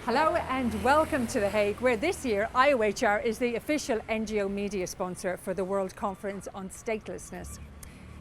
Hello and welcome to The Hague, where this year IOHR is the official NGO media sponsor for the World Conference on Statelessness.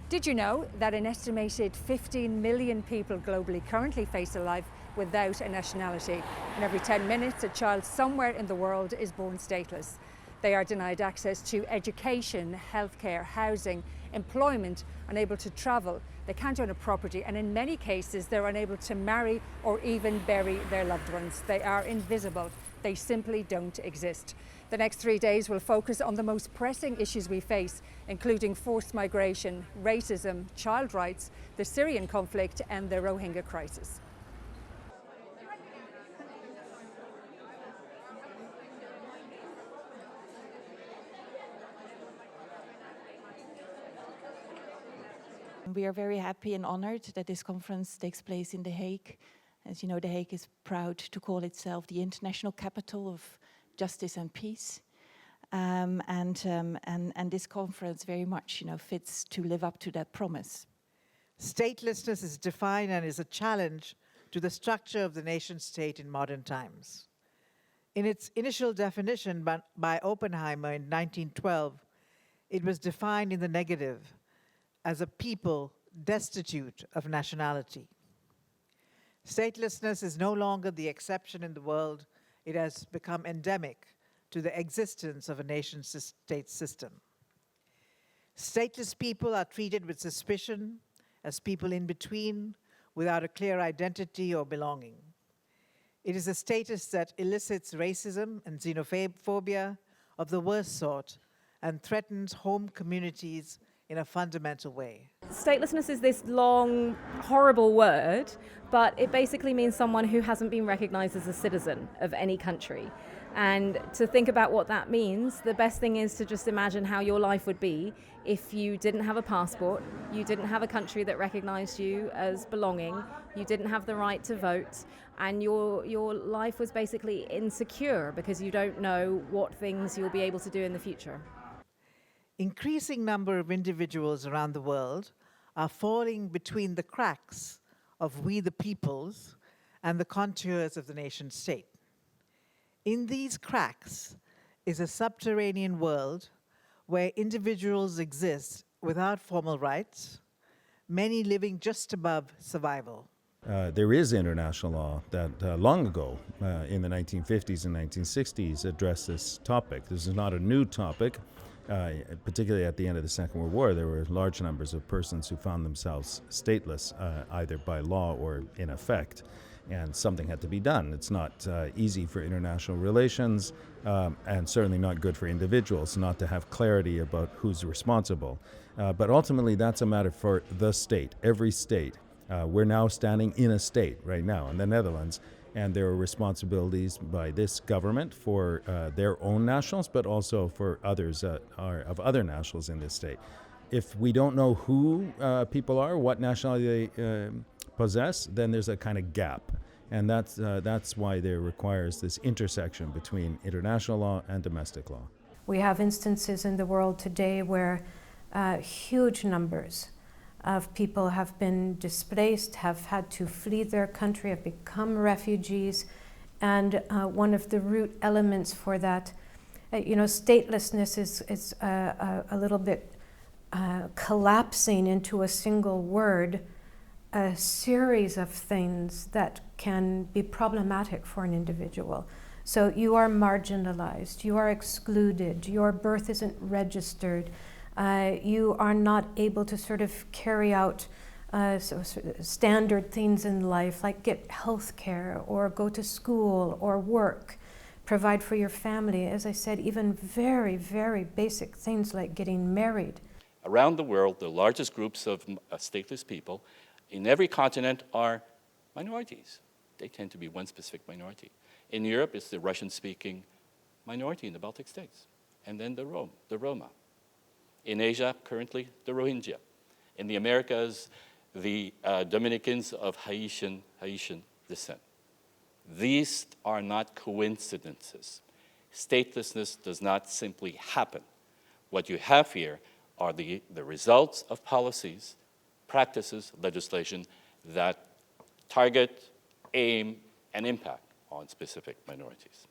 Did you know that an estimated 15 million people globally currently face a life without a nationality, and every 10 minutes a child somewhere in the world is born stateless? They are denied access to education, healthcare, housing, employment, unable to travel. They can't own a property, and in many cases they're unable to marry or even bury their loved ones. They are invisible. They simply don't exist. The next 3 days will focus on the most pressing issues we face, including forced migration, racism, child rights, the Syrian conflict and the Rohingya crisis. We are very happy and honored that this conference takes place in The Hague. As you know, The Hague is proud to call itself the international capital of justice and peace. And this conference very much, fits to live up to that promise. Statelessness is defined and is a challenge to the structure of the nation-state in modern times. In its initial definition by Oppenheimer in 1912, it was defined in the negative as a people destitute of nationality. Statelessness is no longer the exception in the world. It has become endemic to the existence of a nation-state system. Stateless people are treated with suspicion as people in between, without a clear identity or belonging. It is a status that elicits racism and xenophobia of the worst sort and threatens home communities in a fundamental way. Statelessness is this long, horrible word, but it basically means someone who hasn't been recognized as a citizen of any country. And to think about what that means, the best thing is to just imagine how your life would be if you didn't have a passport, you didn't have a country that recognized you as belonging, you didn't have the right to vote, and your life was basically insecure because you don't know what things you'll be able to do in the future. Increasing number of individuals around the world are falling between the cracks of we the peoples and the contours of the nation state. In these cracks is a subterranean world where individuals exist without formal rights, many living just above survival. There is international law that long ago, in the 1950s and 1960s, addressed this topic. This is not a new topic. Particularly at the end of the Second World War, there were large numbers of persons who found themselves stateless, either by law or in effect, and something had to be done. It's not easy for international relations, and certainly not good for individuals not to have clarity about who's responsible. But ultimately, that's a matter for the state, every state. We're now standing in a state right now in the Netherlands, and there are responsibilities by this government for their own nationals, but also for others of other nationals in this state. If we don't know who people are, what nationality they possess, then there's a kind of gap. And that's why there requires this intersection between international law and domestic law. We have instances in the world today where huge numbers of people have been displaced, have had to flee their country, have become refugees. And one of the root elements for that, statelessness is a little bit collapsing into a single word, a series of things that can be problematic for an individual. So you are marginalized, you are excluded, your birth isn't registered, you are not able to sort of carry out standard things in life, like get health care or go to school or work, provide for your family. As I said, even very, very basic things like getting married. Around the world, the largest groups of stateless people in every continent are minorities. They tend to be one specific minority. In Europe, it's the Russian-speaking minority in the Baltic states, and then the Roma. In Asia, currently, the Rohingya. In the Americas, the Dominicans of Haitian descent. These are not coincidences. Statelessness does not simply happen. What you have here are the results of policies, practices, legislation that target, aim, and impact on specific minorities.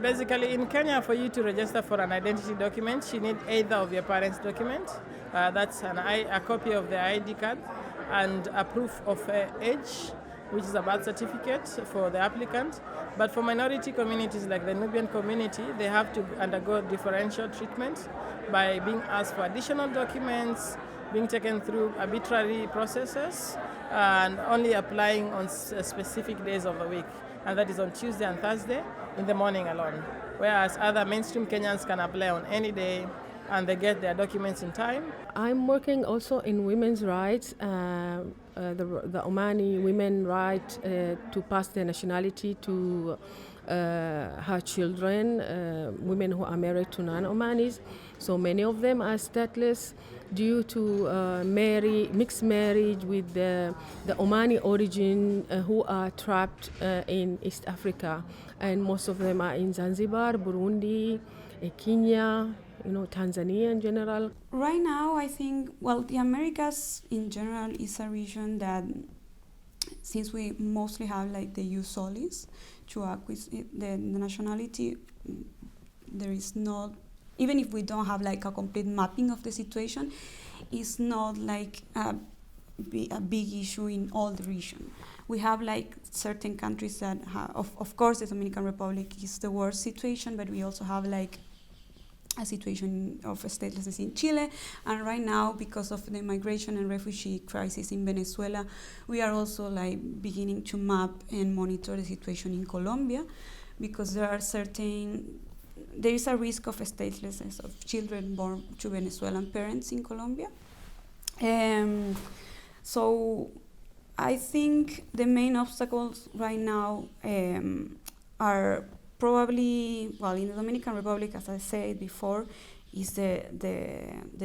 Basically, in Kenya, for you to register for an identity document, you need either of your parents' document, that's a copy of the ID card, and a proof of age, which is a birth certificate for the applicant. But for minority communities like the Nubian community, they have to undergo differential treatment by being asked for additional documents, being taken through arbitrary processes, and only applying on specific days of the week. And that is on Tuesday and Thursday in the morning alone. Whereas other mainstream Kenyans can apply on any day and they get their documents in time. I'm working also in women's rights, the Omani women right to pass their nationality to her children, women who are married to non-Omanis. So many of them are stateless due to mixed marriage with the Omani origin who are trapped in East Africa. And most of them are in Zanzibar, Burundi, Kenya, Tanzania in general. Right now, I think, well, the Americas in general is a region that, since we mostly have like the jus solis to acquire the nationality, there is not, even if we don't have like a complete mapping of the situation, it's not like a big issue in all the region. We have like certain countries that have, of course, the Dominican Republic is the worst situation, but we also have like a situation of statelessness in Chile, and right now, because of the migration and refugee crisis in Venezuela, we are also like beginning to map and monitor the situation in Colombia, because there is a risk of statelessness of children born to Venezuelan parents in Colombia. So I think the main obstacles right now are probably, well, in the Dominican Republic, as I said before, is the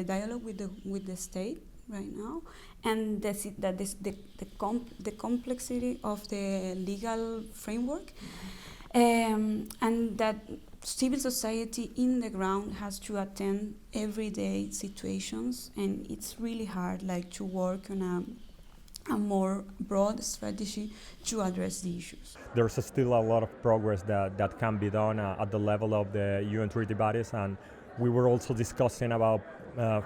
dialogue with the state right now, and the complexity of the legal framework, and that civil society in the ground has to attend everyday situations, and it's really hard, like, to work on a more broad strategy to address the issues. There's still a lot of progress that can be done at the level of the UN treaty bodies, and we were also discussing about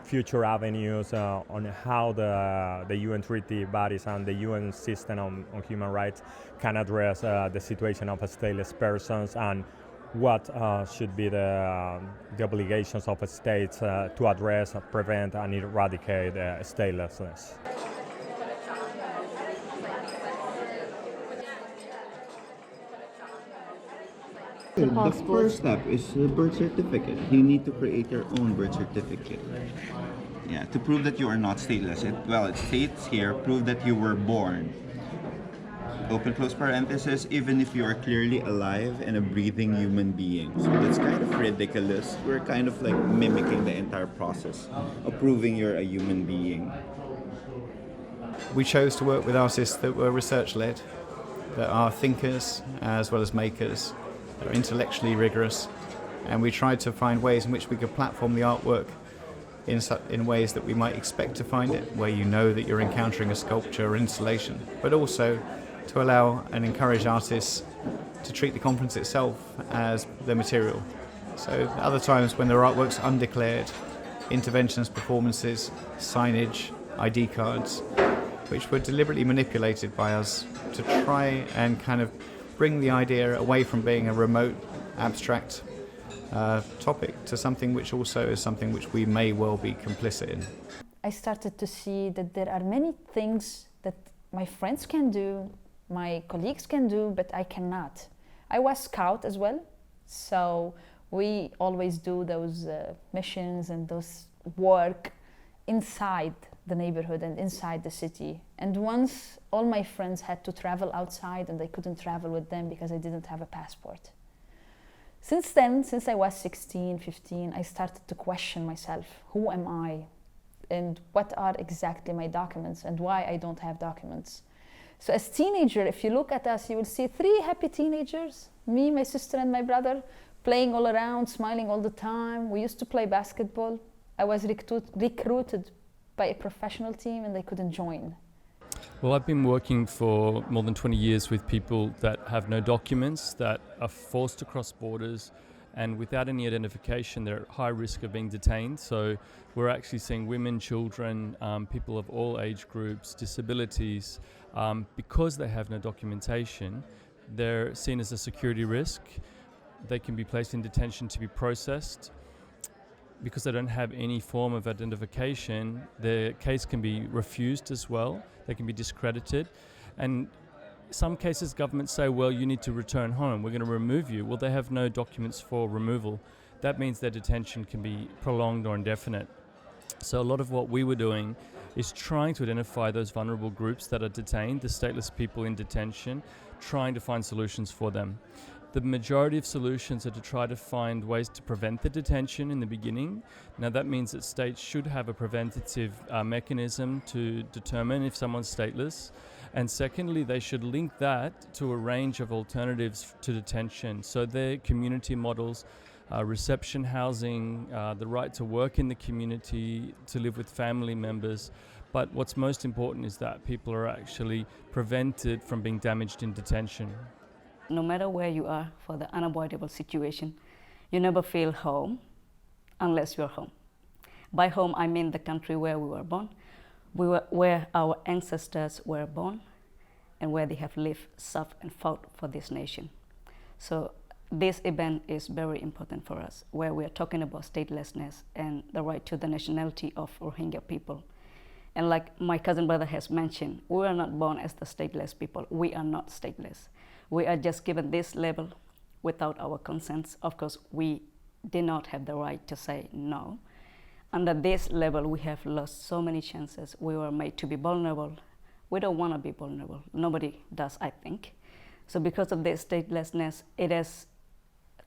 future avenues on how the UN treaty bodies and the UN system on human rights can address the situation of stateless persons, and what should be the obligations of states to address, prevent, and eradicate statelessness. The first step is the birth certificate. You need to create your own birth certificate. Yeah, to prove that you are not stateless. It states here, prove that you were born. Open close parenthesis, even if you are clearly alive and a breathing human being. So that's kind of ridiculous. We're kind of like mimicking the entire process of proving you're a human being. We chose to work with artists that were research-led, that are thinkers as well as makers, that are intellectually rigorous, and we tried to find ways in which we could platform the artwork in ways that we might expect to find it, where you know that you're encountering a sculpture or installation, but also to allow and encourage artists to treat the conference itself as their material. So other times when there are artworks undeclared, interventions, performances, signage, ID cards, which were deliberately manipulated by us to try and kind of bring the idea away from being a remote, abstract topic to something which also is something which we may well be complicit in. I started to see that there are many things that my friends can do, my colleagues can do, but I cannot. I was scout as well, so we always do those missions and those work inside the neighborhood and inside the city. And once all my friends had to travel outside and I couldn't travel with them because I didn't have a passport. Since then, since I was 16, 15, I started to question myself. Who am I? And what are exactly my documents and why I don't have documents? So as teenager, if you look at us, you will see 3 happy teenagers, me, my sister and my brother, playing all around, smiling all the time. We used to play basketball. I was recruited by a professional team and I couldn't join. Well, I've been working for more than 20 years with people that have no documents, that are forced to cross borders, and without any identification, they're at high risk of being detained. So we're actually seeing women, children, people of all age groups, disabilities, because they have no documentation, they're seen as a security risk. They can be placed in detention to be processed. Because they don't have any form of identification, their case can be refused as well. They can be discredited. And some cases governments say, well, you need to return home, we're going to remove you. Well, they have no documents for removal. That means their detention can be prolonged or indefinite. So a lot of what we were doing is trying to identify those vulnerable groups that are detained, the stateless people in detention, trying to find solutions for them. The majority of solutions are to try to find ways to prevent the detention in the beginning. Now that means that states should have a preventative mechanism to determine if someone's stateless. And secondly, they should link that to a range of alternatives to detention. So their community models, reception housing, the right to work in the community, to live with family members. But what's most important is that people are actually prevented from being damaged in detention. No matter where you are for the unavoidable situation, you never feel home unless you're home. By home, I mean the country where we were born, where our ancestors were born, and where they have lived, suffered, and fought for this nation. So this event is very important for us, where we are talking about statelessness and the right to the nationality of Rohingya people. And like my cousin brother has mentioned, we are not born as the stateless people. We are not stateless. We are just given this label without our consent. Of course, we did not have the right to say no. Under this label, we have lost so many chances. We were made to be vulnerable. We don't want to be vulnerable. Nobody does, I think. So because of this statelessness, it has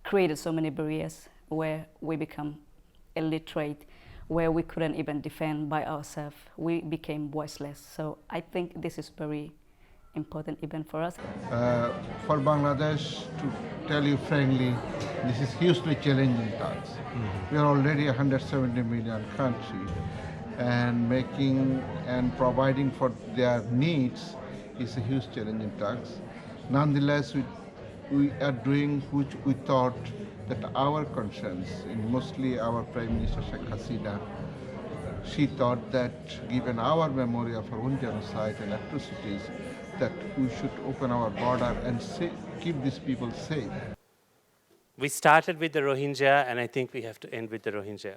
created so many barriers where we become illiterate, where we couldn't even defend by ourselves. We became voiceless. So I think this is very important event for us. For Bangladesh, to tell you frankly, this is hugely challenging task. We are already a 170 million country, and making and providing for their needs is a huge challenging task. Nonetheless, we are doing which we thought that our concerns, and mostly our Prime Minister Sheikh Hasina, she thought that given our memory of our own genocide and atrocities, that we should open our border and keep these people safe. We started with the Rohingya, and I think we have to end with the Rohingya.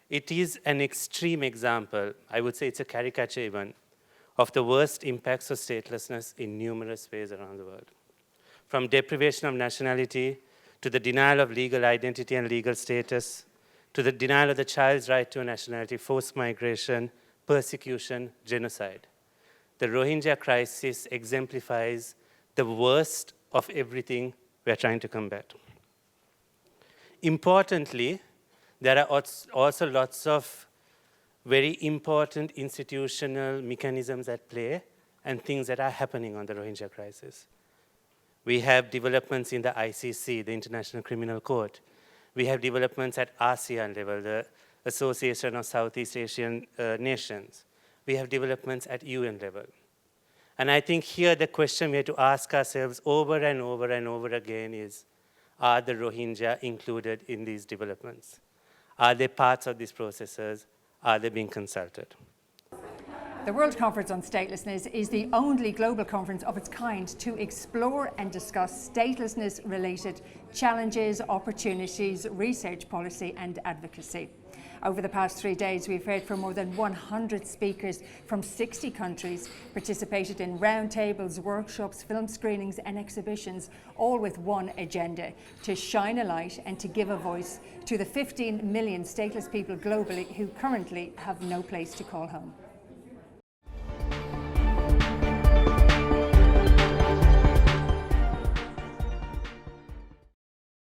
It is an extreme example, I would say it's a caricature even, of the worst impacts of statelessness in numerous ways around the world. From deprivation of nationality, to the denial of legal identity and legal status, to the denial of the child's right to a nationality, forced migration, persecution, genocide. The Rohingya crisis exemplifies the worst of everything we are trying to combat. Importantly, there are also lots of very important institutional mechanisms at play and things that are happening on the Rohingya crisis. We have developments in the ICC, the International Criminal Court. We have developments at ASEAN level, the Association of Southeast Asian Nations. We have developments at UN level. And I think here the question we have to ask ourselves over and over and over again is, are the Rohingya included in these developments? Are they parts of these processes? Are they being consulted? The World Conference on Statelessness is the only global conference of its kind to explore and discuss statelessness-related challenges, opportunities, research policy and advocacy. Over the past 3 days, we've heard from more than 100 speakers from 60 countries, participated in roundtables, workshops, film screenings and exhibitions, all with one agenda: to shine a light and to give a voice to the 15 million stateless people globally who currently have no place to call home.